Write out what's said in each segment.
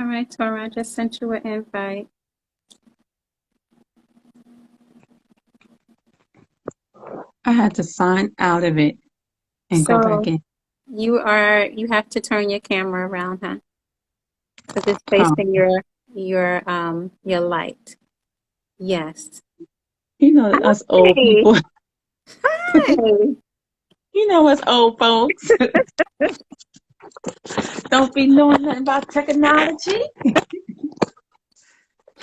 All right, Torra, I just sent you an invite. I had to sign out of it and go back So in. you have to turn your camera around, huh? Because it's Oh, facing your light. Yes. us old Hey, people. hi. Us old folks don't be knowing nothing about technology.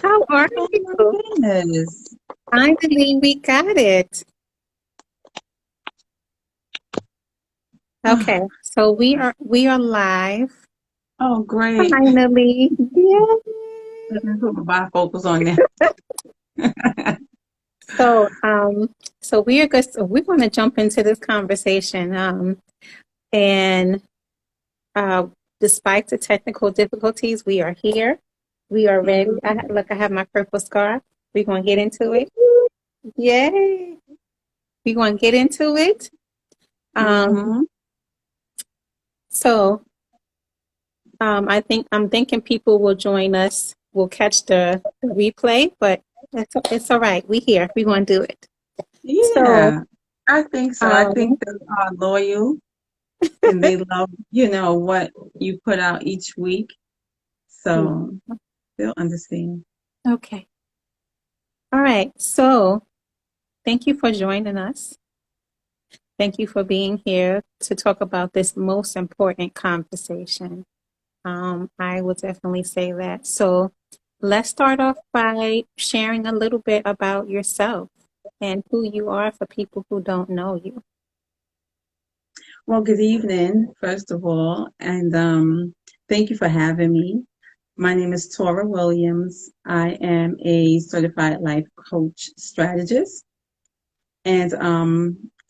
How are Oh my you? goodness. Finally, we got it. Okay, so we are live. Oh, great. Finally. Yay. Let me put my bifocals on there. So we're going to jump into this conversation. And Uh, despite the technical difficulties, we are here. We are ready. Look, I have my purple scarf. We're going to get into it. Yay. We're going to get into it. Um, Mm-hmm. I'm thinking people will join us. We'll catch the replay, but it's all right. We here. We're going to do it. So, Yeah, I think so. I um, think they are loyal and they love, what you put out each week. yeah. So they'll understand. Okay. All right. So, thank you for joining us. Thank you for being here to talk about this most important conversation. I will definitely say that. So let's start off by sharing a little bit about yourself and who you are for people who don't know you. Well, good evening, first of all, and thank you for having me. My name is Torra Williams. I am a certified life coach strategist, and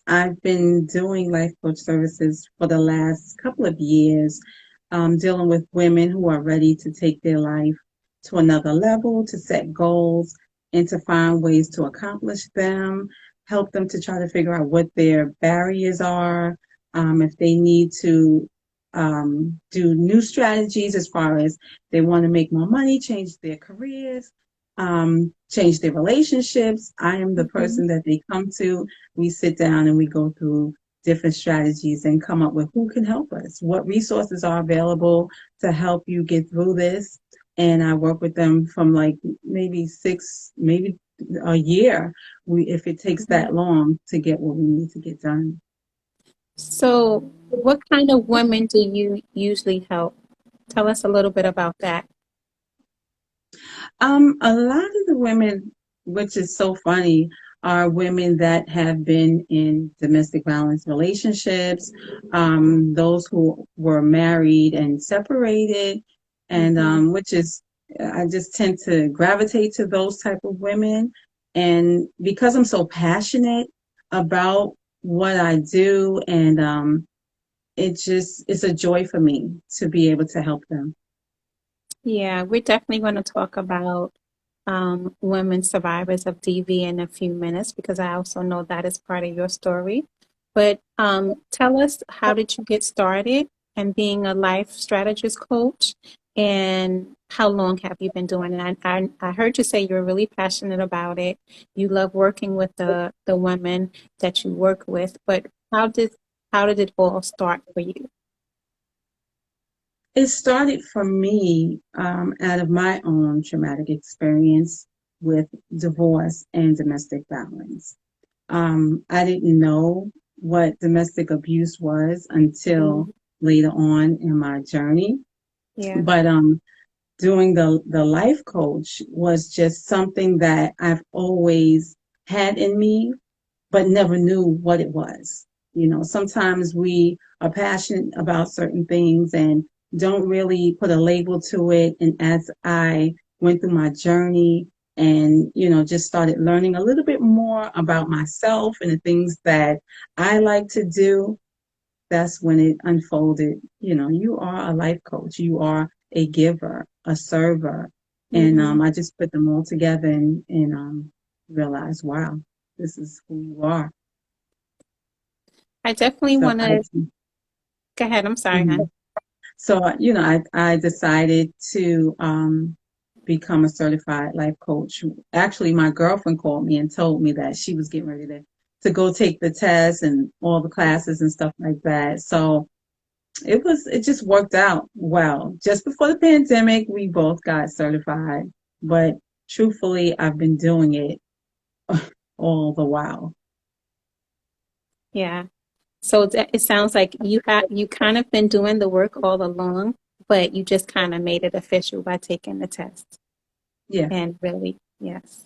I've been doing life coach services for the last couple of years, dealing with women who are ready to take their life to another level, to set goals, and to find ways to accomplish them, help them to try to figure out what their barriers are, if they need to do new strategies as far as they want to make more money, change their careers, change their relationships. I am the Mhm. person that they come to. We sit down and we go through different strategies and come up with who can help us, what resources are available to help you get through this. And I work with them from like maybe maybe a year, if it takes that long to get what we need to get done. So, what kind of women do you usually help? Tell us a little bit about that. A lot of the women, which is so funny, are women that have been in domestic violence relationships, those who were married and separated, and Hmm. which is, I just tend to gravitate to those type of women. And because I'm so passionate about what I do, and it's a joy for me to be able to help them. Yeah, we're definitely going to talk about women survivors of DV in a few minutes because I also know that is part of your story. But tell us, how did you get started and being a life strategist coach, and how long have you been doing it? I heard you say you're really passionate about it. You love working with the women that you work with, but how did it all start for you? It started for me out of my own traumatic experience with divorce and domestic violence. I didn't know what domestic abuse was until Mm, later on in my journey. yeah. But doing the life coach was just something that I've always had in me, but never knew what it was. Sometimes we are passionate about certain things and don't really put a label to it. And as I went through my journey and, just started learning a little bit more about myself and the things that I like to do, that's when it unfolded. You are a life coach, you are a giver, a server. And Hmm. I just put them all together and realized, wow, this is who you are. I definitely So want I, to go ahead. I'm sorry, mhm. hon. So, I decided to become a certified life coach. Actually, my girlfriend called me and told me that she was getting ready to go take the test and all the classes and stuff like that. So it just worked out well. Just before the pandemic, we both got certified, but truthfully, I've been doing it all the while. Yeah. So it sounds like you kind of been doing the work all along, but you just kind of made it official by taking the test. Yeah. And really, yes.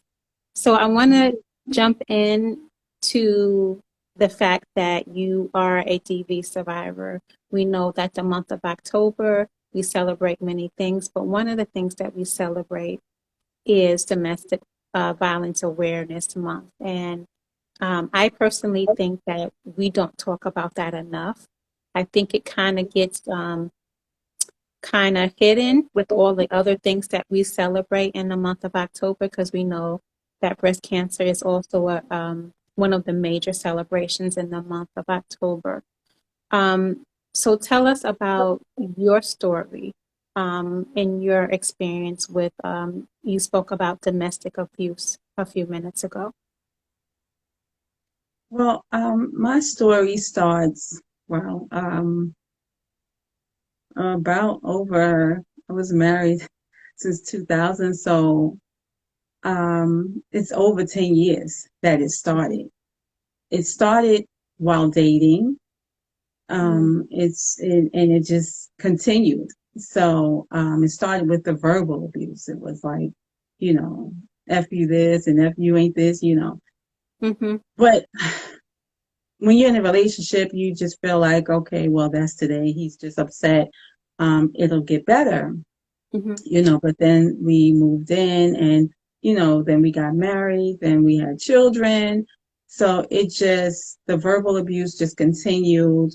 So I want to jump in to the fact that you are a DV survivor. We know that the month of October, we celebrate many things, but one of the things that we celebrate is Domestic Violence Awareness Month. And I personally think that we don't talk about that enough. I think it kind of gets kind of hidden with all the other things that we celebrate in the month of October because we know that breast cancer is also one of the major celebrations in the month of October. So tell us about your story and your experience with, you spoke about domestic abuse a few minutes ago. Well, my story starts, about over, I was married since 2000, so it's over 10 years that it Mhm, started. It started while dating. mhm, And it just continued. So it started with the verbal abuse. It was like, you know, F you this and F you ain't this. mhm, But when you're in a relationship, you just feel like, okay, well, that's today. He's just upset. It'll get better, mhm, but then we moved in and, then we got married, then we had children. So the verbal abuse just continued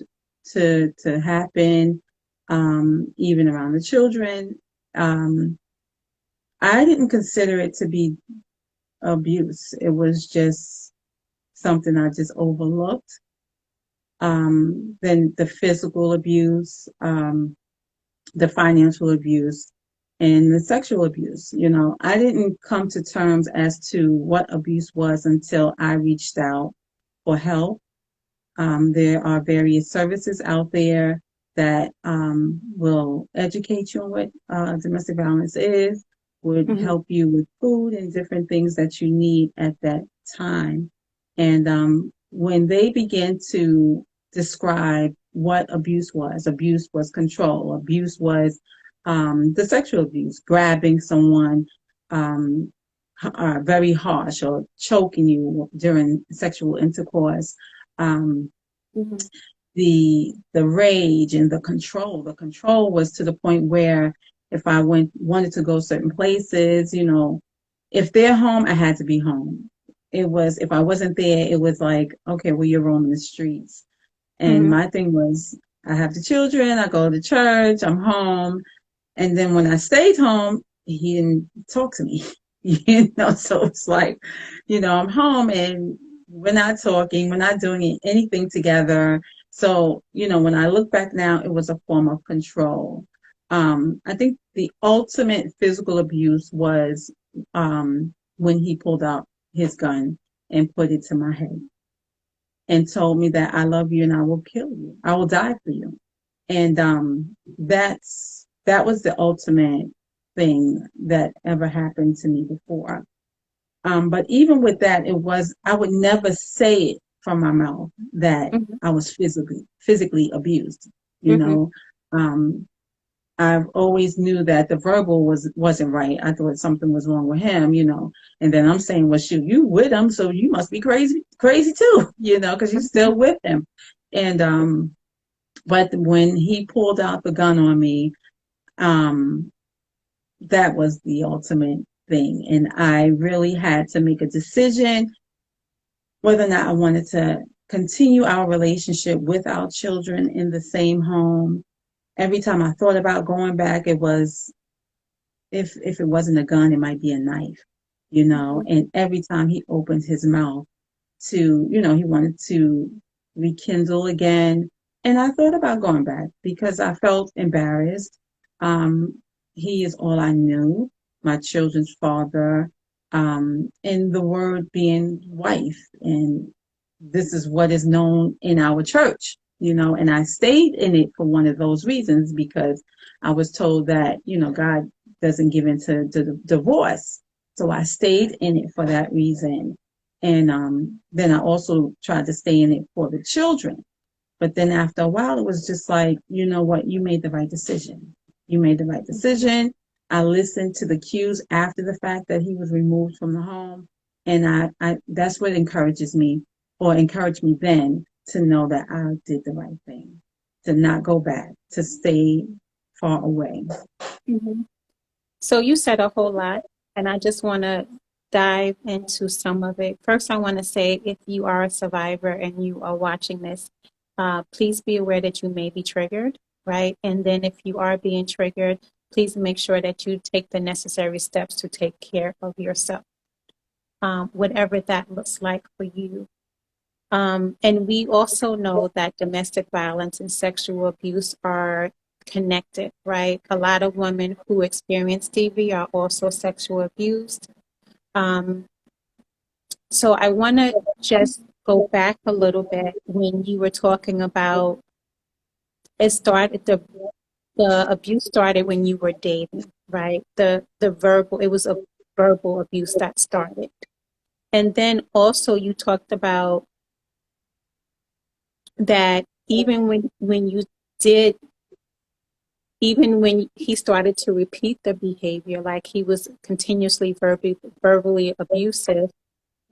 to happen, even around the children. Um, I didn't consider it to be abuse. It was just something I just overlooked. Then the physical abuse, the financial abuse, and the sexual abuse. I didn't come to terms as to what abuse was until I reached out for help. There are various services out there that will educate you on what domestic violence is, would mhm, help you with food and different things that you need at that time. And when they begin to describe what abuse was control, abuse was the sexual abuse, grabbing someone very harsh or choking you during sexual intercourse. Um, mhm, the rage and the control. The control was to the point where if I wanted to go certain places, if they're home, I had to be home. It was if I wasn't there, it was like, okay, well, you're roaming the streets. And mhm, my thing was, I have the children, I go to church, I'm home. And then when I stayed home, he didn't talk to me. So it's like, I'm home and we're not talking, we're not doing anything together. So, when I look back now, it was a form of control. I think the ultimate physical abuse was when he pulled out his gun and put it to my head and told me that I love you and I will kill you. I will die for you. And that was the ultimate thing that ever happened to me before. But even with that, I would never say it from my mouth that mhm, I was physically abused. You mhm, know, um, I've always knew that the verbal wasn't right. I thought something was wrong with him. And then I'm saying, well, shoot, you with him, so you must be crazy too, because you're still mhm, with him. And but when he pulled out the gun on me, um, that was the ultimate thing. And I really had to make a decision whether or not I wanted to continue our relationship with our children in the same home. Every time I thought about going back, it was if it wasn't a gun, it might be a knife. mhm, And every time he opened his mouth he wanted to rekindle again. And I thought about going back because I felt embarrassed. Um, he is all I knew, my children's father, and the word being wife. And this is what is known in our church, and I stayed in it for one of those reasons because I was told that, God doesn't give into divorce. So I stayed in it for that reason. And then I also tried to stay in it for the children, but then after a while, it was just like, you know what? You made the right decision. You made the right Mhm. decision. I listened to the cues after the fact that he was removed from the home. And I that's what encourages me or encouraged me then to know that I did the right thing, to not go back, to stay far away. Mhm. So you said a whole lot, and I just want to dive into some of it. First, I want to say if you are a survivor and you are watching this, please be aware that you may be triggered, right? And then if you are being triggered, please make sure that you take the necessary steps to take care of yourself, whatever that looks like for you. And we also know that domestic violence and sexual abuse are connected, right? A lot of women who experience DV are also sexual abused. Um, so I want to just go back a little bit when you were talking about it started the abuse started when you were dating, right? The verbal it was a verbal abuse that started. And then also you talked about that even when you did even when he started to repeat the behavior, like he was continuously verbally abusive,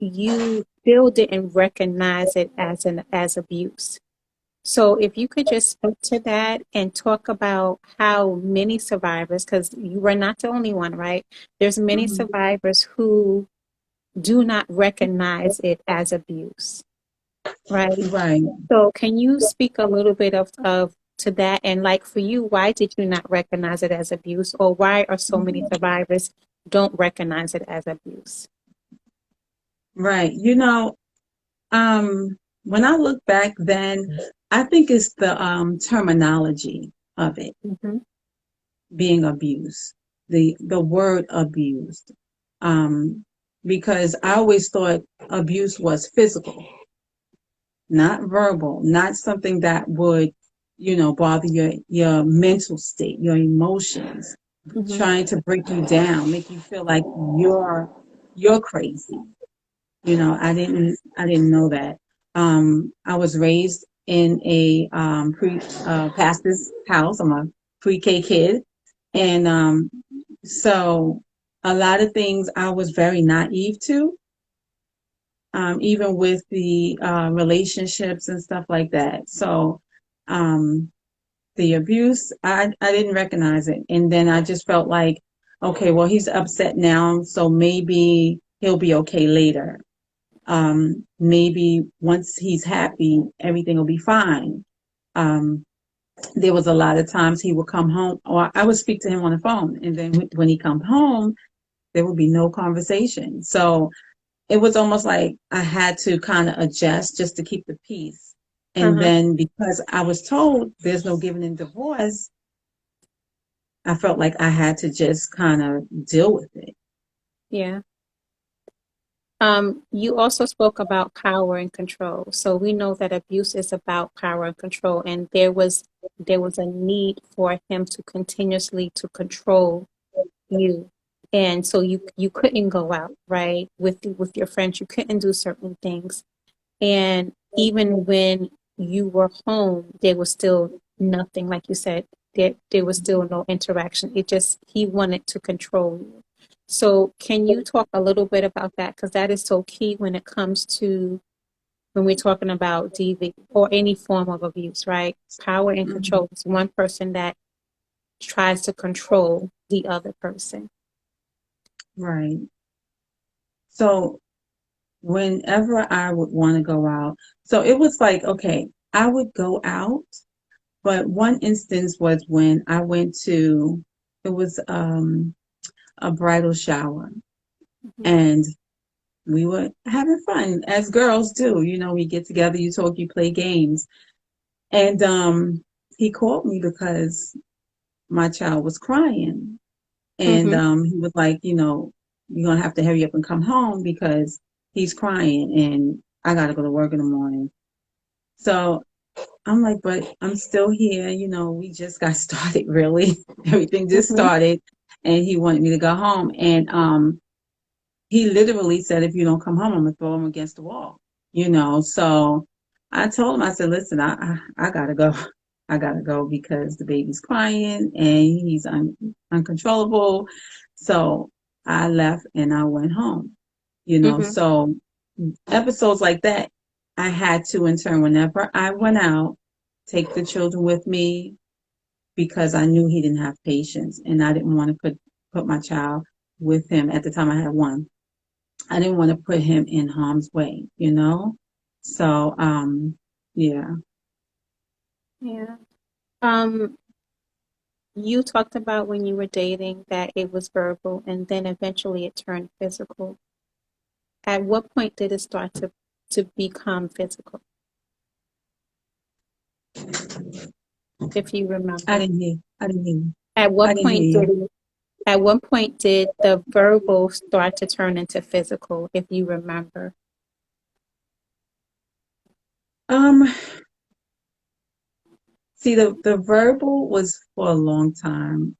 you still didn't recognize it as abuse. So if you could just speak to that and talk about how many survivors, because you were not the only one, right? There's many Mhm. survivors who do not recognize it as abuse, right? Right. So can you speak a little bit of to that? And like for you, why did you not recognize it as abuse, or why are so many survivors don't recognize it as abuse? Right. When I look back then, I think it's the terminology of it Hmm. being abused, the word abused. Um, because I always thought abuse was physical, not verbal, not something that would, bother your mental state, your emotions, Hmm. trying to break you down, make you feel like you're crazy. I didn't know that. I was raised in a pre pastor's house. I'm a pre-K kid, Yeah. and so a lot of things I was very naive to, even with the relationships and stuff like that. So um, the abuse, I didn't recognize it, and then I just felt like, okay, well, he's upset now, so maybe he'll be okay later. Maybe once he's happy, everything will be fine. Um, there was a lot of times he would come home, or I would speak to him on the phone, and then when he come home, there would be no conversation. So it was almost like I had to kind of adjust just to keep the peace. And Uh-huh. then because I was told there's no giving in divorce, I felt like I had to just kind of deal with it. Yeah. You also spoke about power and control. So we know that abuse is about power and control, and there was a need for him to continuously to control you. And so you couldn't go out, right? With your friends, you couldn't do certain things. And even when you were home, there was still nothing, like you said, there was still no interaction. It just, he wanted to control you. So can you talk a little bit about that? Because that is so key when it comes to when we're talking about DV or any form of abuse, right? Power and Mhm. control is one person that tries to control the other person. Right. So whenever I would want to go out, so it was like, okay, I would go out, but one instance was when I went to, it was a bridal shower, Mhm. and we were having fun as girls do. We get together, you talk, you play games. And he called me because my child was crying. And Mm-hmm. he was like, you're gonna have to hurry up and come home because he's crying and I gotta go to work in the morning. So I'm like, but I'm still here. We just got started, really. Everything just Mm-hmm. started, and he wanted me to go home. And he literally said, if you don't come home, I'm gonna throw him against the wall. So I told him, I said, listen, I gotta go. I gotta go because the baby's crying and he's uncontrollable. So I left and I went home. Mm-hmm. So episodes like that, I had to in turn whenever I went out, take the children with me because I knew he didn't have patience and I didn't want to put my child with him. At the time I had one. I didn't want to put him in harm's way. So yeah. Yeah. You talked about when you were dating that it was verbal and then eventually it turned physical. At what point did it start to become physical, if you I remember? didn't hear. I didn't hear you. At I what didn't point hear did you. it, at what point did the verbal start to turn into physical, if you remember? Um, See, the verbal was for a long time.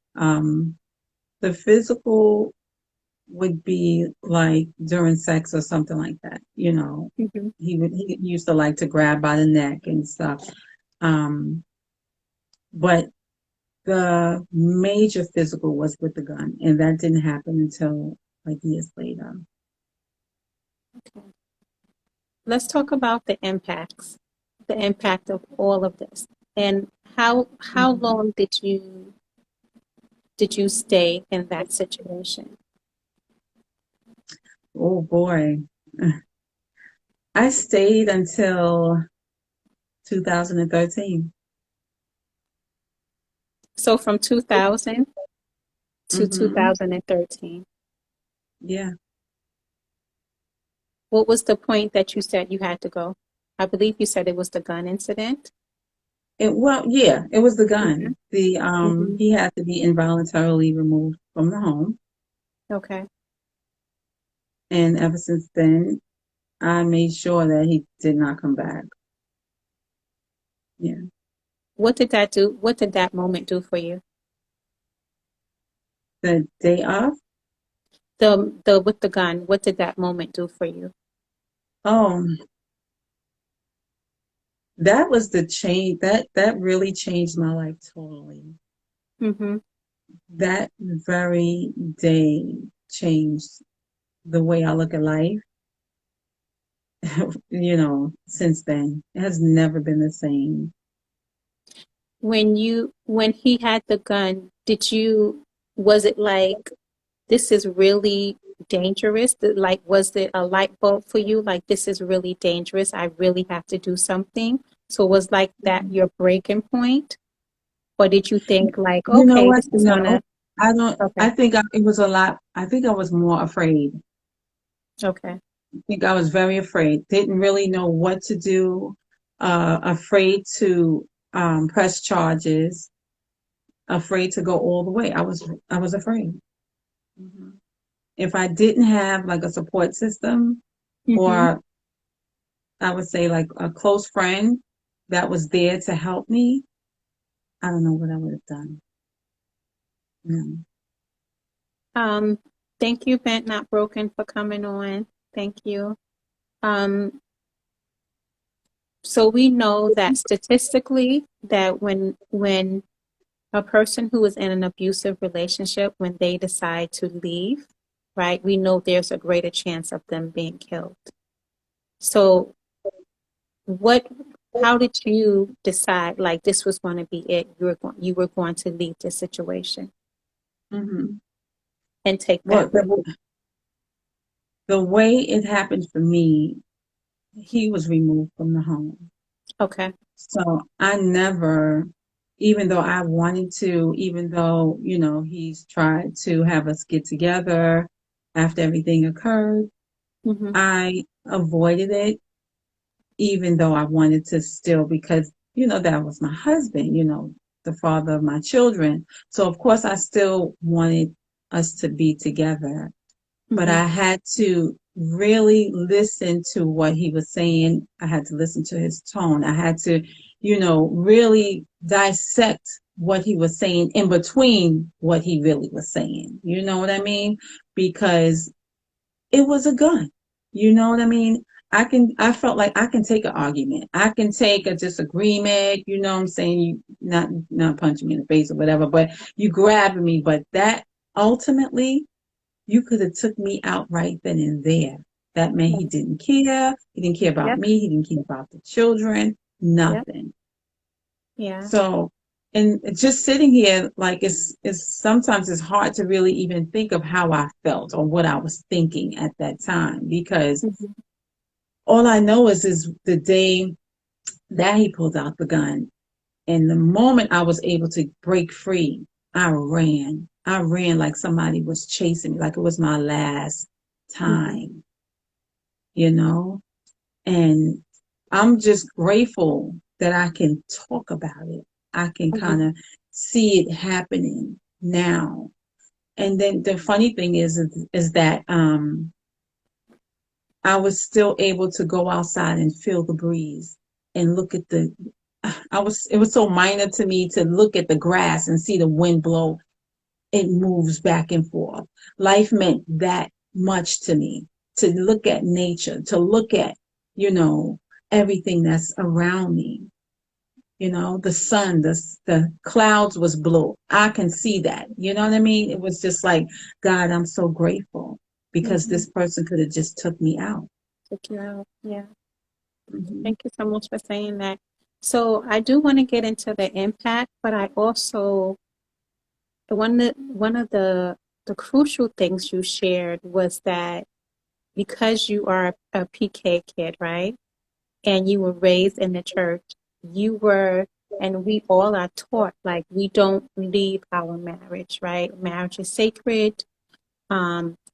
The physical would be like during sex or something like that. Hmm. He used to like to grab by the neck and stuff. But the major physical was with the gun, and that didn't happen until like years later. Okay. Let's talk about the impact of all of this, and how Mhm. long did you stay in that situation? Oh boy. I stayed until 2013. So from 2000 to Mm-hmm. 2013. Yeah. What was the point that you said you had to go? I believe you said it was the gun incident. Yeah, it was the Hmm. gun. Hmm. He had to be involuntarily removed from the home. Okay. And ever since then, I made sure that he did not come back. Yeah. What did that do? What did that moment do for you? The day off, The with the gun, what did that moment do for you? oh, that was the change that really changed my life totally. Hmm. That very day changed the way I look at life. Since then, it has never been the same. When he had the gun, was it like this is really dangerous? Like, was it a light bulb for you? Like, this is really dangerous. I really have to do something. So it was like that your breaking point? Or did you think like, You know okay, what? this is No, gonna, I don't. okay, I think it was a lot. I think I was more afraid. okay. I think I was very afraid. Didn't really know what to do. Afraid to press charges. Afraid to go all the way. I was afraid. Mhm. If I didn't have like a support system, Mm-hmm. or I would say like a close friend that was there to help me, I don't know what I would have done. No. Um, Thank you, Bent Not Broken, for coming on. Thank you. Um, so we know that statistically that when a person who is in an abusive relationship, when they decide to leave, right, we know there's a greater chance of them being killed. So what how did you decide like this was going to be it? You were going to leave this situation Hmm. and take Well, that risk. the way it happened for me, he was removed from the home. Okay. So I never, even though I wanted to, even though, he's tried to have us get together after everything occurred, Mm-hmm. I avoided it, even though I wanted to still, because that was my husband, the father of my children. So of course I still wanted us to be together, but Mm-hmm. I had to really listen to what he was saying. I had to listen to his tone. I had to, really dissect what he was saying in between what he really was saying. You know what I mean? Because it was a gun. You know what I mean? I felt like I can take an argument. I can take a disagreement, you know what I'm saying? You not punching me in the face or whatever, but you grabbing me. But that ultimately you could have took me out right then and there. That meant he didn't care. He didn't care about Yep. me. He didn't care about the children. Yep. Nothing. Yeah. So, and just sitting here, like it's sometimes it's hard to really even think of how I felt or what I was thinking at that time because Mm-hmm. all I know is the day that he pulled out the gun and the moment I was able to break free, I ran. I ran like somebody was chasing me, like it was my last Mm-hmm. time, you know? And I'm just grateful that I can talk about it. I can kind Mm-hmm. of see it happening now. And then the funny thing is that I was still able to go outside and feel the breeze and look at it was so minor to me to look at the grass and see the wind blow. It moves back and forth. Life meant that much to me to look at nature, to look at, you know, everything that's around me. The sun, the clouds was blue. I can see that. You know what I mean? It was just like, God, I'm so grateful because Mm-hmm. this person could have just took me out. Took you out. Yeah. Hmm. Thank you so much for saying that. So I do want to get into the impact, but I also one of the crucial things you shared was that because you are a PK kid, right? And you were raised in the church, you were, and we all are taught like we don't leave our marriage, right? Marriage is sacred.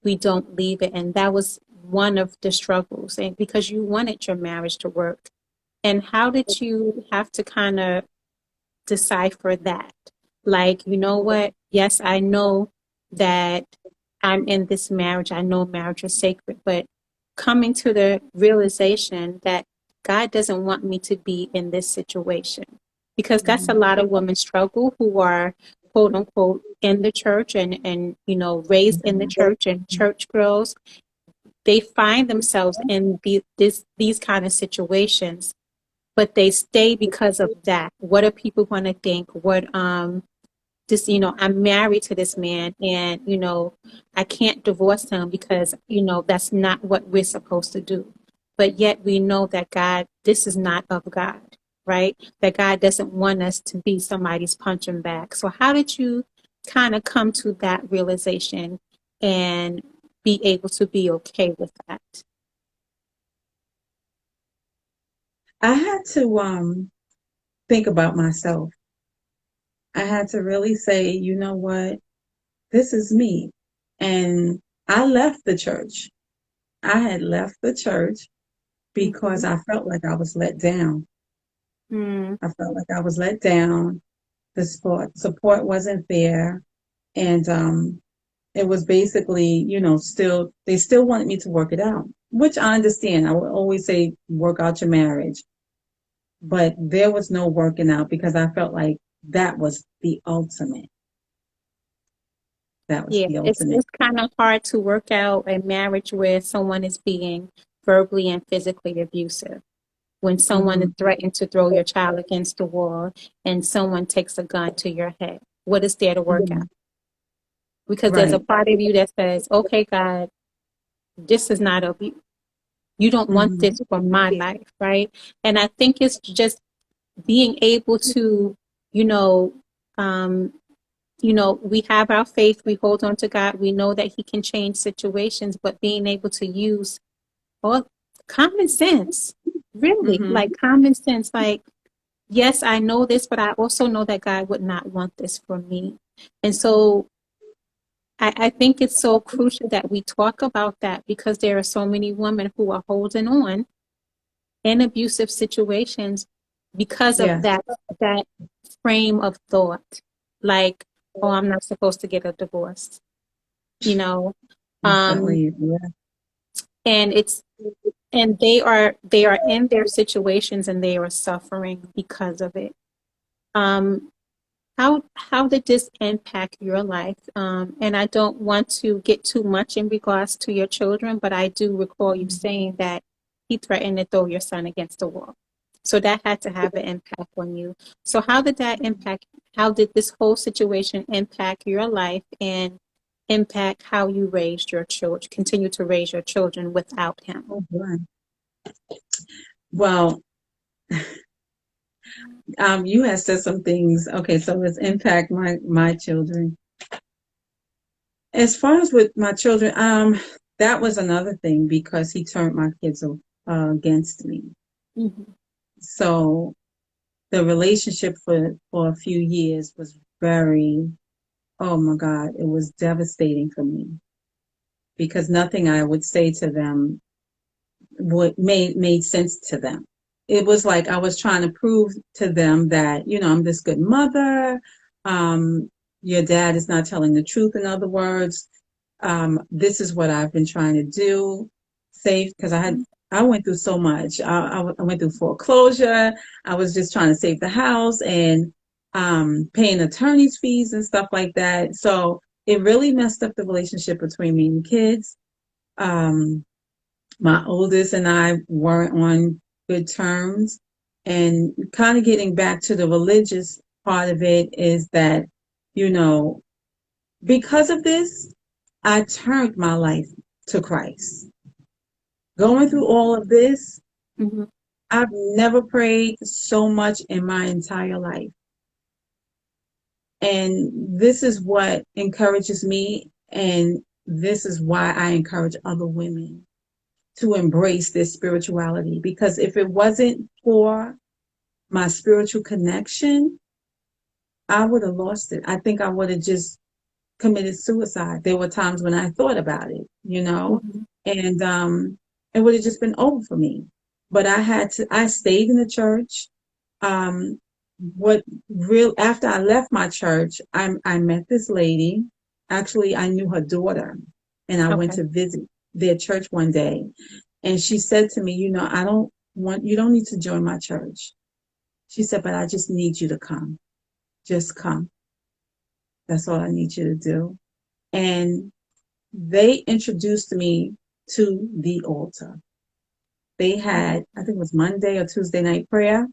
We don't leave it, and that was one of the struggles, and because you wanted your marriage to work. And how did you have to kind of decipher that? Like, you know what? Yes, I know that I'm in this marriage. I know marriage is sacred, but coming to the realization that God doesn't want me to be in this situation. Because that's a Hmm. lot of women struggle who are quote unquote in the church and raised in the church and church girls. They find themselves in these kind of situations, but they stay because of that. What are people going to think? What this I'm married to this man, and I can't divorce him because that's not what we're supposed to do. But yet we know that God, this is not of God, right? That God doesn't want us to be somebody's punching bag. So how did you kind of come to that realization and be able to be okay with that? I had to think about myself. I had to really say, you know what? This is me. And I left the church. I had left the church because Mm-hmm. I felt like I was let down. Mm, I felt like I was let down. The support wasn't there. And it was basically, they still wanted me to work it out, which I understand. I would always say, work out your marriage. But there was no working out because I felt like that was the ultimate. That was yeah, the it's ultimate. it's kind of hard to work out a marriage where someone is being verbally and physically abusive. When someone is Hmm. threatened to throw your child against the wall and someone takes a gun to your head, what is there to work out? Yeah, Because there's a right. part of you that says, okay, God, this is not of you. You don't want Hmm. this for my life, right? And I think it's just being able to, you know, um, we have our faith, we hold on to God, we know that He can change situations, but being able to use all common sense, really, Hmm. like common sense, like, yes, I know this, but I also know that God would not want this for me. And so I think it's so crucial that we talk about that because there are so many women who are holding on in abusive situations because of Yes, that frame of thought, like, oh, I'm not supposed to get a divorce, you know. Um, definitely. Yeah. and it's and they are in their situations and they are suffering because of it. Um, how did this impact your life? And I don't want to get too much in regards to your children, but I do recall you saying that he threatened to throw your son against the wall. So that had to have an impact on you. So how did this whole situation impact your life and impact how you raised your children, continue to raise your children without him? Oh, boy. Well, you had said some things. Okay, so it's impact my children. As far as with my children, that was another thing because he turned my kids against me. Mm-hmm. So the relationship for a few years was very, oh my God, it was devastating for me because nothing I would say to them would made sense to them. It was like I was trying to prove to them that, I'm this good mother. Um, your dad is not telling the truth, in other words. This is what I've been trying to do, save, because I went through so much. I went through foreclosure. I was just trying to save the house and paying attorney's fees and stuff like that. So it really messed up the relationship between me and the kids. Um, my oldest and I weren't on good terms. And kind of getting back to the religious part of it is that, you know, because of this, I turned my life to Christ. Going through all of this, Mm-hmm. I've never prayed so much in my entire life. And this is what encourages me. And this is why I encourage other women to embrace this spirituality. Because if it wasn't for my spiritual connection, I would have lost it. I think I would have just committed suicide. There were times when I thought about it, Mm-hmm. and it would have just been over for me. But I stayed in the church. Um, what real after I left my church, I met this lady. Actually, I knew her daughter, and I went Okay. to visit their church one day. And she said to me, I you don't need to join my church. She said, but I just need you to come. Just come. That's all I need you to do. And they introduced me to the altar. They had, I think it was Monday or Tuesday night prayer.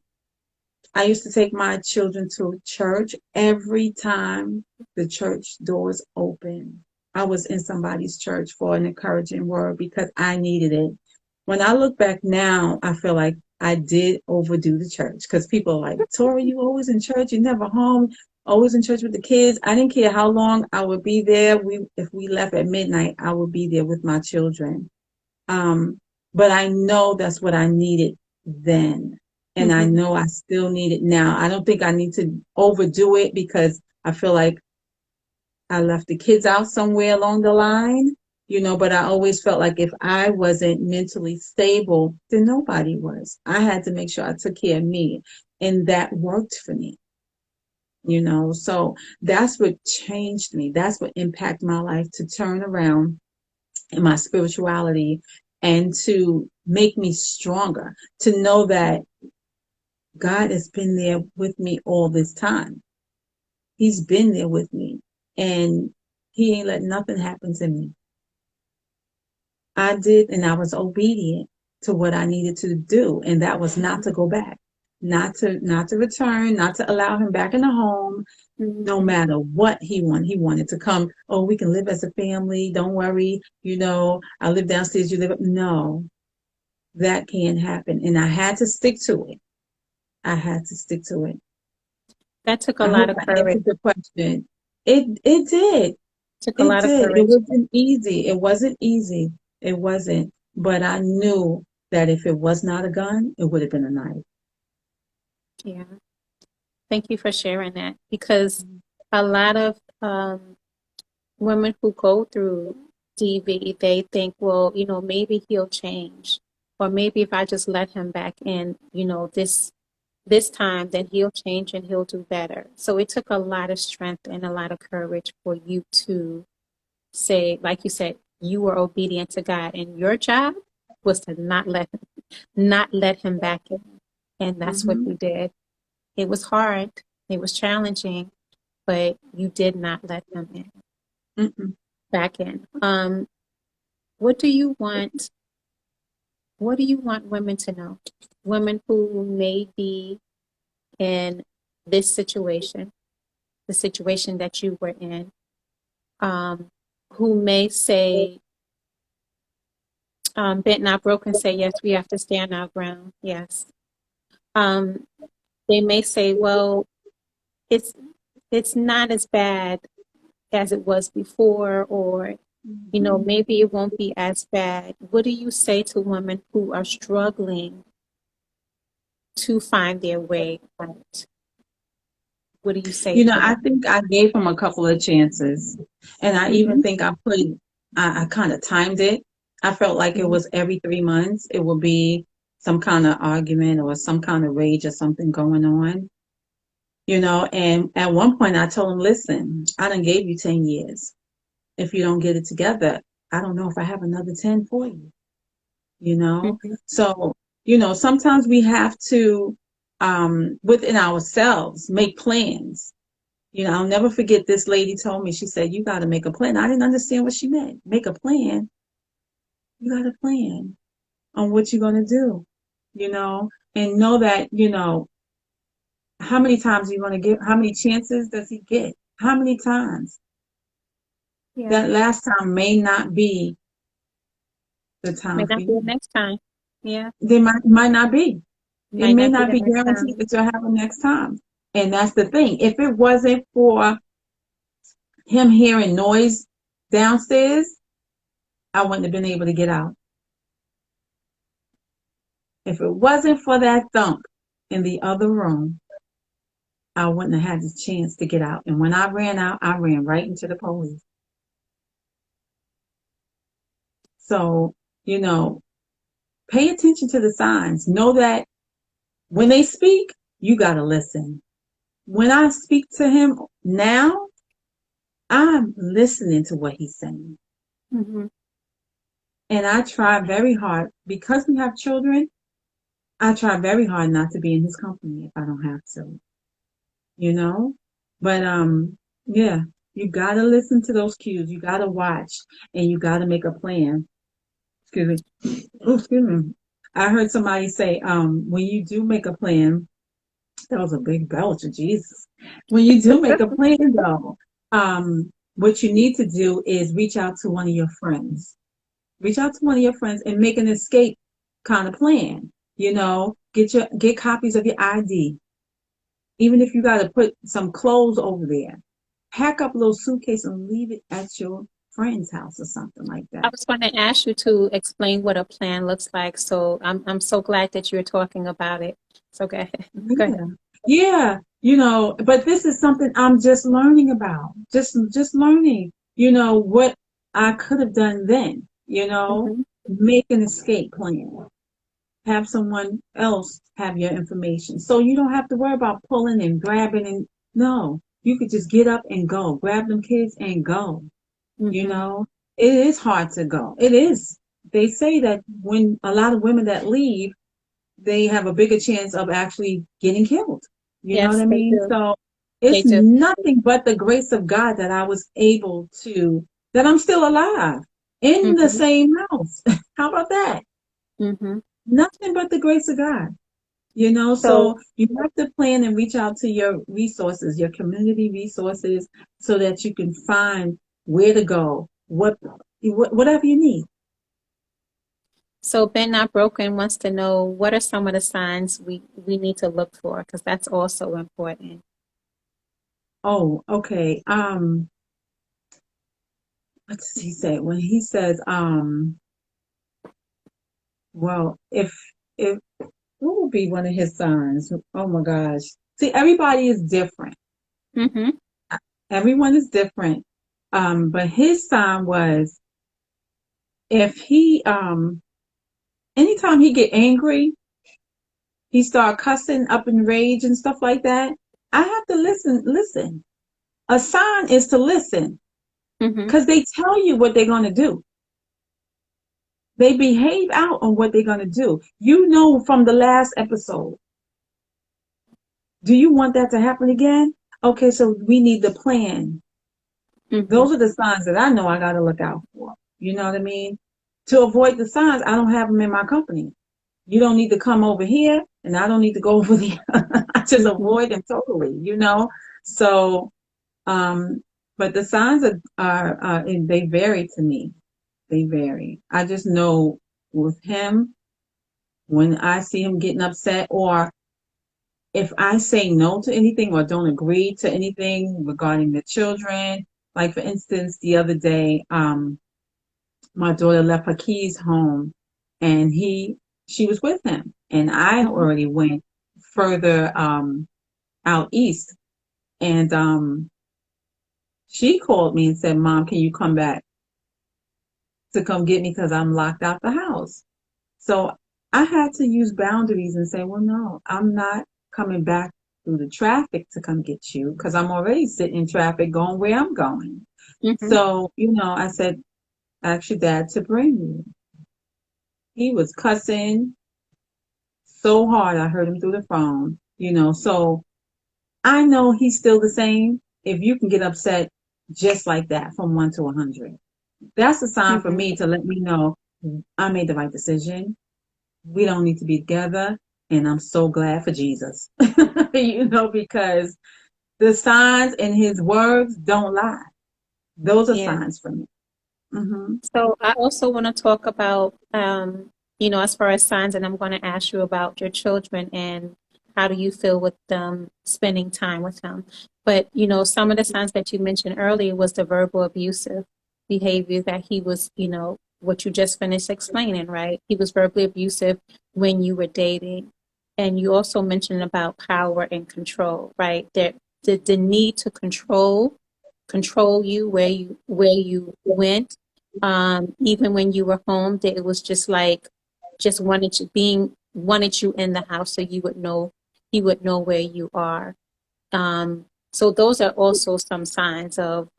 I used to take my children to church every time the church doors open. I was in somebody's church for an encouraging word because I needed it. When I look back now, I feel like I did overdo the church because people are like, Tori, you always in church, you never home, always in church with the kids. I didn't care how long I would be there. If we left at midnight, I would be there with my children. Um, but I know that's what I needed then. And I Mm-hmm. know I still need it now. I don't think I need to overdo it because I feel like I left the kids out somewhere along the line, but I always felt like if I wasn't mentally stable, then nobody was. I had to make sure I took care of me. And that worked for me. So that's what changed me. That's what impacted my life to turn around in my spirituality and to make me stronger, to know that God has been there with me all this time. He's been there with me and he ain't let nothing happen to me. I did, and I was obedient to what I needed to do. And that was not to go back, not to return, not to allow him back in the home, no Mm-hmm. matter what he wanted. He wanted to come. Oh, we can live as a family. Don't worry. I live downstairs. You live up. No, that can't happen. And I had to stick to it. I had to stick to it. That took a I lot hope of I courage. answered the question. It did. Took a It lot of did. It courage. wasn't easy. It wasn't easy. It wasn't. But I knew that if it was not a gun, it would have been a knife. Yeah. Thank you for sharing that because a lot of women who go through DV, they think, well, maybe he'll change. Or maybe if I just let him back in, this. this time, then he'll change and he'll do better. So it took a lot of strength and a lot of courage for you to say, like you said, you were obedient to God, and your job was to not let him back in. And that's what Mm-hmm. you did. It was hard. It was challenging, but you did not let him in, Mm-mm. back in. What do you want? What do you want women to know? Women who may be in this situation, the situation that you were in, um, who may say, bent not broken, say, yes, we have to stand our ground. Yes. Um, they may say, well, it's it's not as bad as it was before, or Mm-hmm. maybe it won't be as bad. What do you say to women who are struggling to find their way out? What do you say to I them? think I gave him a couple of chances, and I even Hmm. think I kind of timed it. I felt like it Hmm. was every 3 months, it would be some kind of argument or some kind of rage or something going on, and at one point I told him, listen, I done gave you 10 years. If you don't get it together, I don't know if I have another 10 for you, you know? Hmm. So, sometimes we have to, within ourselves, make plans. I'll never forget this lady told me, she said, you got to make a plan. I didn't understand what she meant. Make a plan. You got to plan on what you're going to do, and know that, how many times are you going to give, how many chances does he get? How many times? Yeah. That last time may not be the May time for not be the you. next time. Yeah. There might not be. It Might may not be not the be next guaranteed time. that you'll have a next time. And that's the thing. If it wasn't for him hearing noise downstairs, I wouldn't have been able to get out. If it wasn't for that thump in the other room, I wouldn't have had the chance to get out. And when I ran out, I ran right into the police. So, you know, pay attention to the signs. Know that when they speak, you got to listen. When I speak to him now, I'm listening to what he's saying. Hmm. And I try very hard, because we have children, I try very hard not to be in his company if I don't have to, you know? But yeah, you gotta listen to those cues. You gotta watch, and you gotta make a plan. Excuse me. Oh, excuse me. I heard somebody say, when you do make a plan, that was a big belch of Jesus. When you do make a plan though, what you need to do is reach out to one of your friends. Reach out to one of your friends and make an escape kind of plan. Get copies of your ID. Even if you got to put some clothes over there, pack up a little suitcase and leave it at your friend's house or something like I that. was going to ask you to explain what a plan looks like. So I'm so glad that you're talking about it. So go ahead. Go ahead. Yeah, yeah. But this is something I'm just learning about. Just learning. What I could have done then. Hmm. Make an escape plan. Have someone else have your information, so you don't have to worry about pulling and grabbing. And no, you could just get up and go, grab them kids and go. you Hmm. know it is hard to go. It is. They say that when a lot of women that leave, they have a bigger chance of actually getting killed. You know what Yes, I they mean? do. So They it's do. nothing but the grace of God that I was able to, that I'm still alive in the Hmm. same house. How about that? Hmm. Nothing but the grace of God. So, So you have to plan and reach out to your resources, your community resources, so that you can find where to go, whatever you need. so Ben Not Broken wants to know what are some of the signs we need to look for, because that's also important. Oh, okay. What does he say when he says, well, if what would be one of his signs? Oh my gosh. See, everybody is different. Hmm. Everyone is different. But his sign was, if he anytime he get angry, he start cussing up in rage and stuff like that, I have to listen. A sign is to listen Mm-hmm. because they tell you what they're going to do. They behave out on what they're going to do. You know from the last episode. Do you want that to happen again? Okay, so we need the plan. Mm-hmm. Those are the signs that I know I got to look out for. You know what I mean? To avoid the signs, I don't have them in my company. You don't need to come over here, and I don't need to go over there. I just Mm-hmm. avoid them totally, you know? So, but the signs and they vary to me. They vary. I just know with him, when I see him getting upset, or if I say no to anything or don't agree to anything regarding the children, like for instance, the other day, my daughter left her keys home and she was with him and I Mm-hmm. already went further, out east and, she called me and said, Mom, can you come back to come get me? Cause I'm locked out the house. So I had to use boundaries and say, well, no, I'm not coming back through the traffic to come get you because I'm already sitting in traffic going where I'm going. Mm-hmm. So, I said, ask your dad to bring me. He was cussing so hard. I heard him through the phone. So I know he's still the same. If you can get upset just like that from 1 to 100, that's a sign for Mm-hmm. me to let me know I made the right decision. We don't need to be together. And I'm so glad for Jesus, because the signs in his words don't lie. Those are Yeah. signs for me. Hmm. So I also want to talk about, as far as signs, and I'm going to ask you about your children and how do you feel with them spending time with them. But, some of the signs that you mentioned earlier was the verbal abusive behavior that he was, what you just finished explaining, right? He was verbally abusive when you were dating. And you also mentioned about power and control, right? That the need to control you where you went, even when you were home, that it was just like just wanted you in the house so you would know he would know where you are. So those are also some signs of,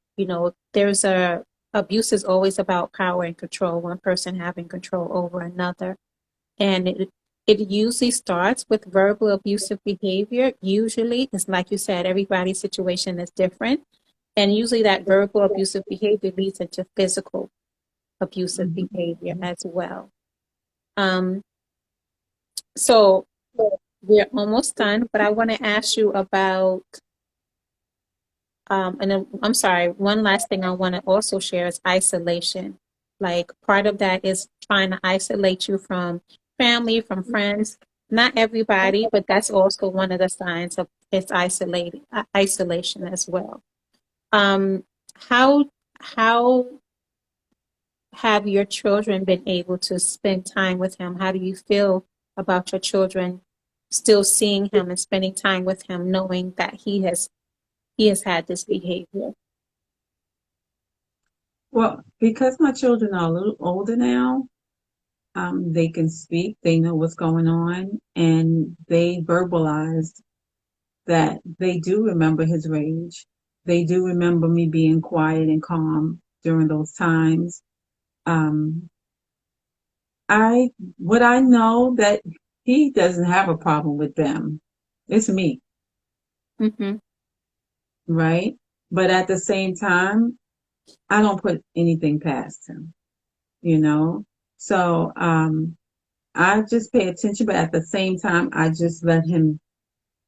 there's a abuse is always about power and control, one person having control over another. And it usually starts with verbal abusive behavior. Usually, it's like you said, everybody's situation is different. And usually that verbal abusive behavior leads into physical abusive behavior Hmm. as well. Um, so we're almost done, but I want to ask you about, and then, I'm sorry, one last thing I want to also share is isolation. Like part of that is trying to isolate you from family, from friends. Not everybody, but that's also one of the signs of it's isolation as well. Um, how how have your children been able to spend time with him? How do you feel about your children still seeing him and spending time with him, knowing that he has had this behavior? Well, because my children are a little older now, they can speak, they know what's going on, and they verbalized that they do remember his rage. They do remember me being quiet and calm during those times. Um, I what I know that he doesn't have a problem with them. It's me, Mm-hmm. right? But at the same time, I don't put anything past him, you know? So, I just pay attention, but at the same time, I just let him,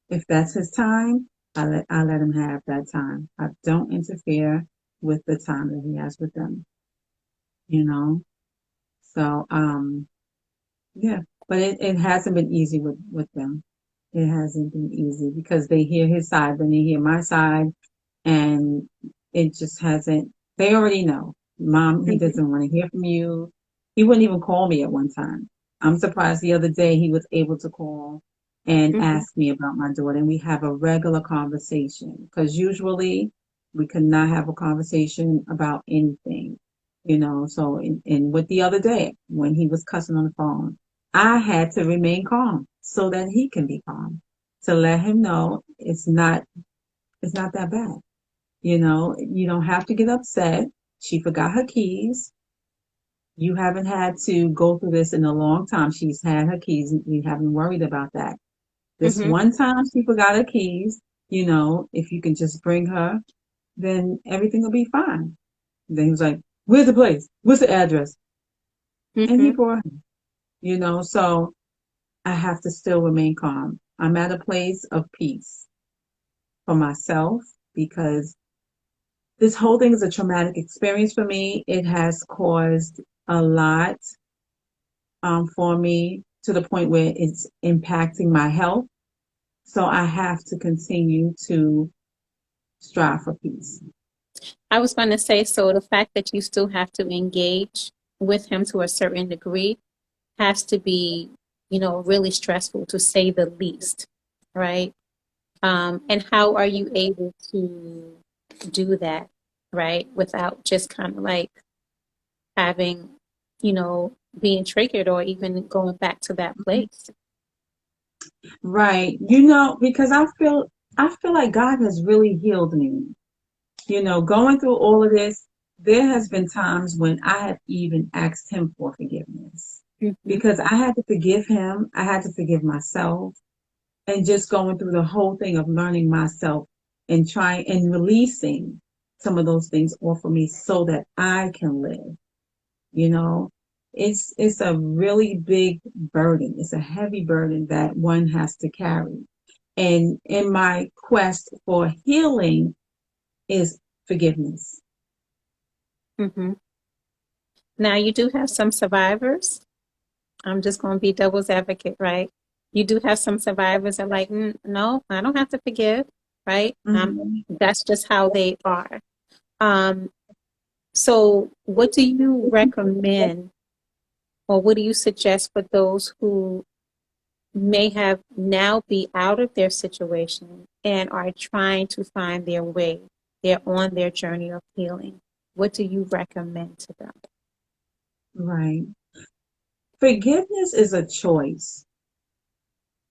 if that's his time, I let him have that time. I don't interfere with the time that he has with them, you know? So, yeah, but it hasn't been easy with them. It hasn't been easy because they hear his side, then they hear my side, and it just hasn't. They already know, Mom, he Mm-hmm. doesn't want to hear from you. He wouldn't even call me at one time. I'm surprised the other day he was able to call and Mm-hmm. ask me about my daughter, and we have a regular conversation because usually we could not have a conversation about anything. So, and with the other day when he was cussing on the phone. I had to remain calm so that he can be calm, to let him know it's not that bad. You don't have to get upset. She forgot her keys. You haven't had to go through this in a long time. She's had her keys. We haven't worried about that. This Mm-hmm. one time she forgot her keys, if you can just bring her, then everything will be fine. Then he was like, where's the place? What's the address? And he Mm-hmm. brought her, so I have to still remain calm. I'm at a place of peace for myself because this whole thing is a traumatic experience for me. It has caused a lot for me to the point where it's impacting my health. So I have to continue to strive for peace. I was going to say, so the fact that you still have to engage with him to a certain degree has to be, really stressful to say the least, right? And how are you able to do that, right? Without just kind of like having, being triggered or even going back to that place. Right. Because I feel like God has really healed me. Going through all of this, there has been times when I have even asked him for forgiveness Hmm. because I had to forgive him. I had to forgive myself and just going through the whole thing of learning myself and trying and releasing some of those things off of me so that I can live. You know, it's a really big burden. It's a heavy burden that one has to carry. And in my quest for healing is forgiveness. Hmm. Now, you do have some survivors. I'm just going to be devil's advocate, right? You do have some survivors that are like, no, I don't have to forgive, right? Mhm. That's just how they are. Um, so, what do you recommend, or what do you suggest for those who may have now be out of their situation and are trying to find their way? They're on their journey of healing. What do you recommend to them? Right. Forgiveness is a choice,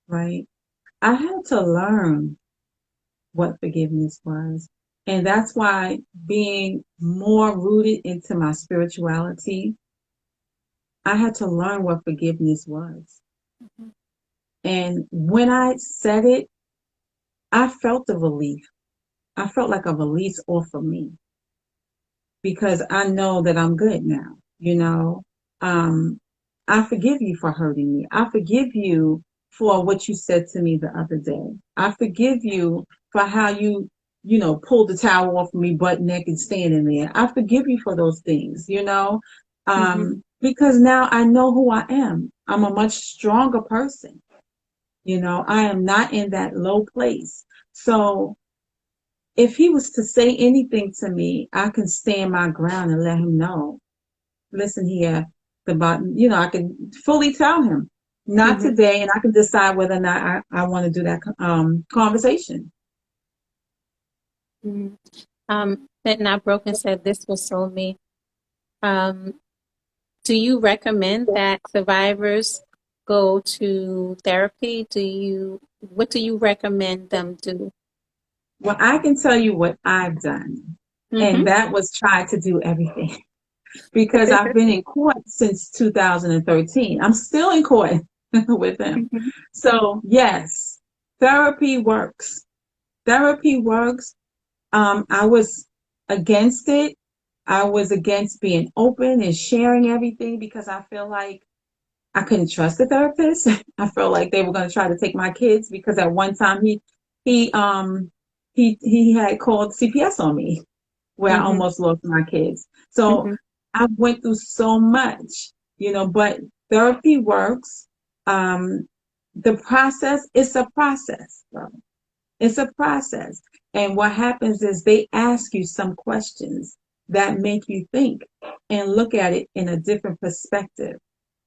right? I had to learn what forgiveness was. And that's why being more rooted into my spirituality, I had to learn what forgiveness was. And when I said it, I felt the relief. I felt like a release off of me because I know that I'm good now. Um, I forgive you for hurting me. I forgive you for what you said to me the other day. I forgive you for how you pulled the towel off of me butt naked standing there. I forgive you for those things. Hmm. Because now I know who I am. I'm a much stronger person. I am not in that low place. So if he was to say anything to me, I can stand my ground and let him know. Listen here, I can fully tell him, not Hmm. today, and I can decide whether or not I want to do that conversation. Hmm. That Not Broken said this was so me. Um, do you recommend that survivors go to therapy? What do you recommend them do? Well, I can tell you what I've done, and Hmm. that was try to do everything because I've been in court since 2013. I'm still in court with him. Hmm. So, yes, therapy works. Therapy works. I was against it. I was against being open and sharing everything because I feel like I couldn't trust the therapist. I felt like they were going to try to take my kids because at one time he um he had called CPS on me where I Hmm. almost lost my kids. So Hmm. I went through so much, but therapy works. Um, the process is a process, bro. It's a process. And what happens is they ask you some questions that make you think and look at it in a different perspective.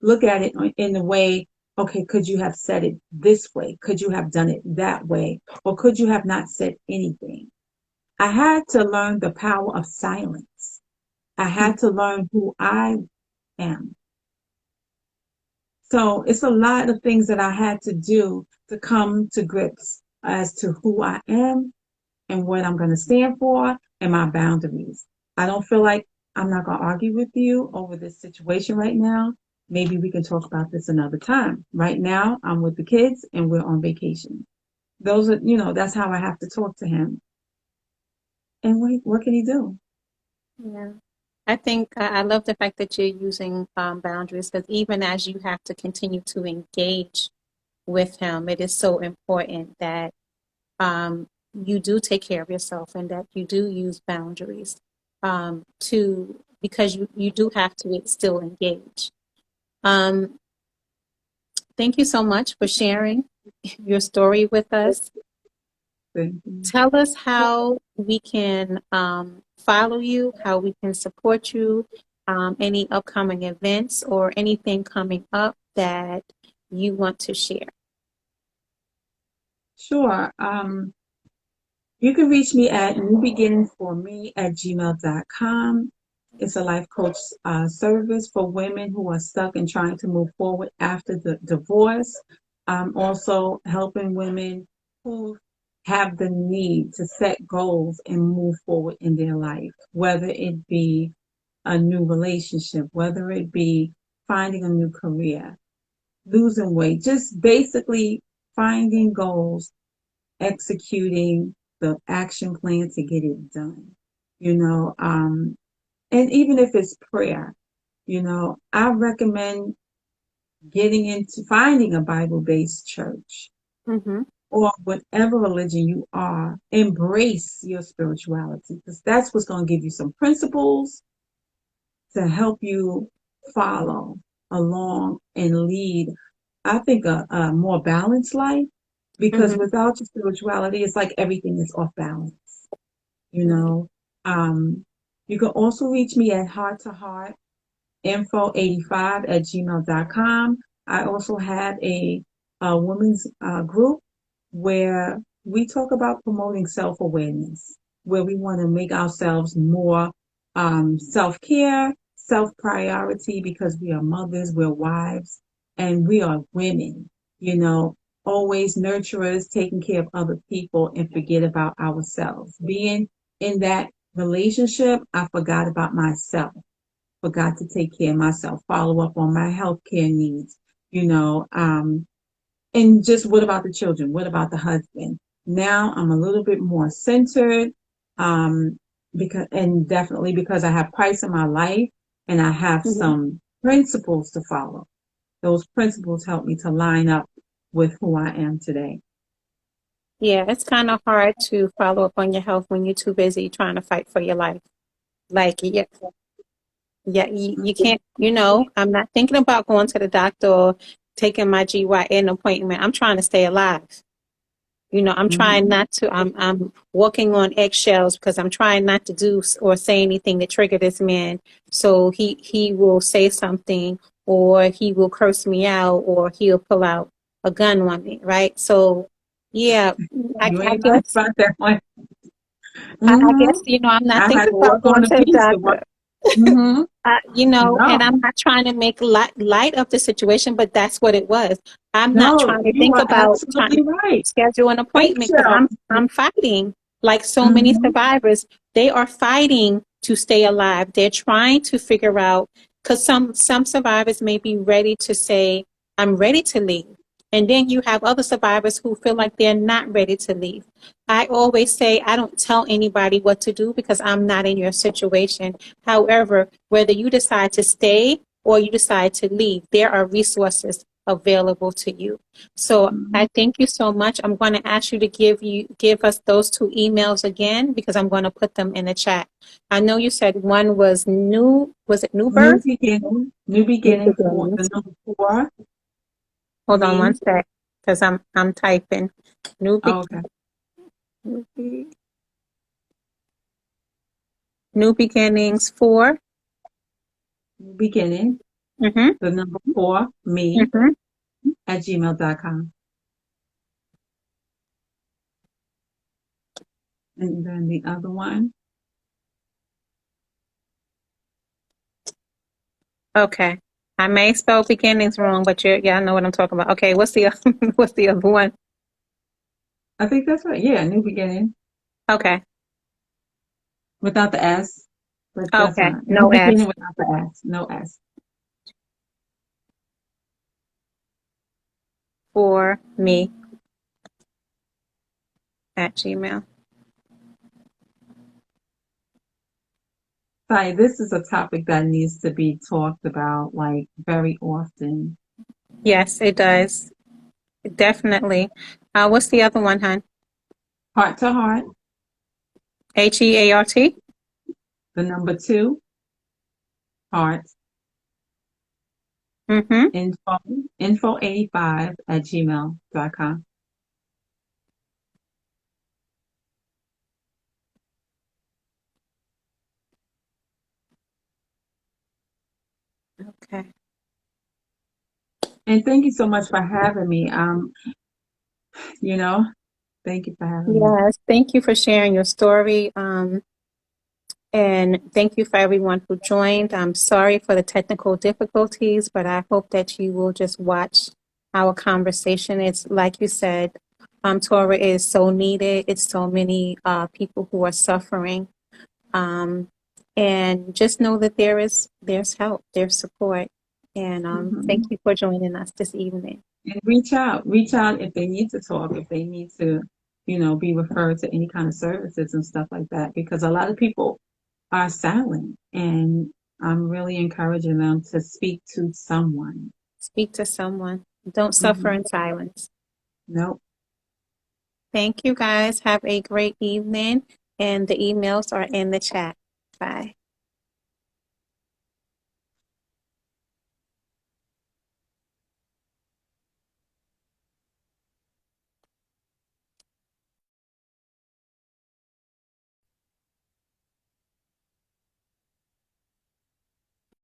Look at it in the way, okay, could you have said it this way? Could you have done it that way? Or could you have not said anything? I had to learn the power of silence. I had to learn who I am. So it's a lot of things that I had to do to come to grips as to who I am and what I'm going to stand for and my boundaries. I don't feel like I'm not going to argue with you over this situation right now. Maybe we can talk about this another time. Right now, I'm with the kids and we're on vacation. Those are, that's how I have to talk to him. And what can he do? Yeah. I think I love the fact that you're using boundaries because even as you have to continue to engage with him, it is so important that you do take care of yourself and that you do use boundaries to because you do have to still engage. Um, thank you so much for sharing your story with us. Thank you. Tell us how we can follow you, how we can support you, any upcoming events or anything coming up that you want to share. Sure. You can reach me at newbeginningsforme@gmail.com. It's a life coach service for women who are stuck and trying to move forward after the divorce. I'm also helping women who have the need to set goals and move forward in their life, whether it be a new relationship, whether it be finding a new career, losing weight, just basically finding goals, executing the action plan to get it done. You know, and even if it's prayer, I recommend getting into finding a Bible based church Mm-hmm. or whatever religion you are, embrace your spirituality because that's what's going to give you some principles to help you follow along and lead, I think, a more balanced life because Mm-hmm. without your spirituality, it's like everything is off balance. you Right. know. Um, you can also reach me at heart to heart info85@gmail.com. I also have a women's group where we talk about promoting self awareness, where we want to make ourselves more self care, self priority because we are mothers, we're wives, and we are women, you know, always nurturers, taking care of other people and forget about ourselves. Being in that relationship, I forgot about myself, forgot to take care of myself, follow up on my healthcare needs, you know, and just what about the children? What about the husband? Now I'm a little bit more centered, um, and definitely because I have Christ in my life and I have Mhm. some principles to follow. Those principles help me to line up with who I am today. Yeah, it's kind of hard to follow up on your health when you're too busy trying to fight for your life. Like, yeah, yeah, you can't, I'm not thinking about going to the doctor or taking my GYN appointment. I'm trying to stay alive. I'm trying Mhm. not to, I'm walking on eggshells because I'm trying not to do or say anything to trigger this man. So he will say something or he will curse me out or he'll pull out a gun on me, right? So, yeah, You I ain't lying guess, about that one. I Hmm. guess, I'm not I had thinking to about work going on a to the piece of what. doctor. Hmm. And No, I'm not trying to make light of the situation, but that's what it was. I'm not no, trying to you think are about trying to absolutely right. schedule an appointment because Eggshell. I'm fighting like so many Hmm. survivors. They are fighting to stay alive. They're trying to figure out because some survivors may be ready to say, "I'm ready to leave," and then you have other survivors who feel like they're not ready to leave. I always say I don't tell anybody what to do because I'm not in your situation. However, whether you decide to stay or you decide to leave, there are resources available to you. So I thank you so much. I'm going to ask you to give us those two emails again because I'm going to put them in the chat. I know you said one was was it new birth? New New beginning for the beginnings. number four, Hold on one me. sec because I'm typing. New Oh, okay. be- new beginnings for. New beginning, Mm-hmm. the number four, me Mm-hmm. at gmail.com. And then the other one, Okay. I may spell beginnings wrong, but yeah, I know what I'm talking about. Okay, what's the what's the other one? I think that's right. Yeah, new beginning Okay, without the S, but that's okay, fine. New no beginning S without the S, no S. for me at Gmail. Sorry, this is a topic that needs to be talked about like very often. Yes, it does. Definitely. What's the other one, hon? Heart to heart, HEART? the number two, heart, Mm-hmm. info85 at gmail.com. Okay. And thank you so much for having me. You know, thank you for having me. Yes, thank you for sharing your story. And thank you for everyone who joined. I'm sorry for the technical difficulties, but I hope that you will just watch our conversation. It's like you said, Torah is so needed. It's so many people who are suffering. Um, and just know that there's help, there's support. And thank Mhm. you for joining us this evening. And reach out if they need to talk, if they need to, be referred to any kind of services and stuff like that, because a lot of people are silent, and I'm really encouraging them to speak to someone. Speak to someone. Don't suffer Hmm. in silence. Nope. Thank you guys. Have a great evening. And the emails are in the chat. Bye.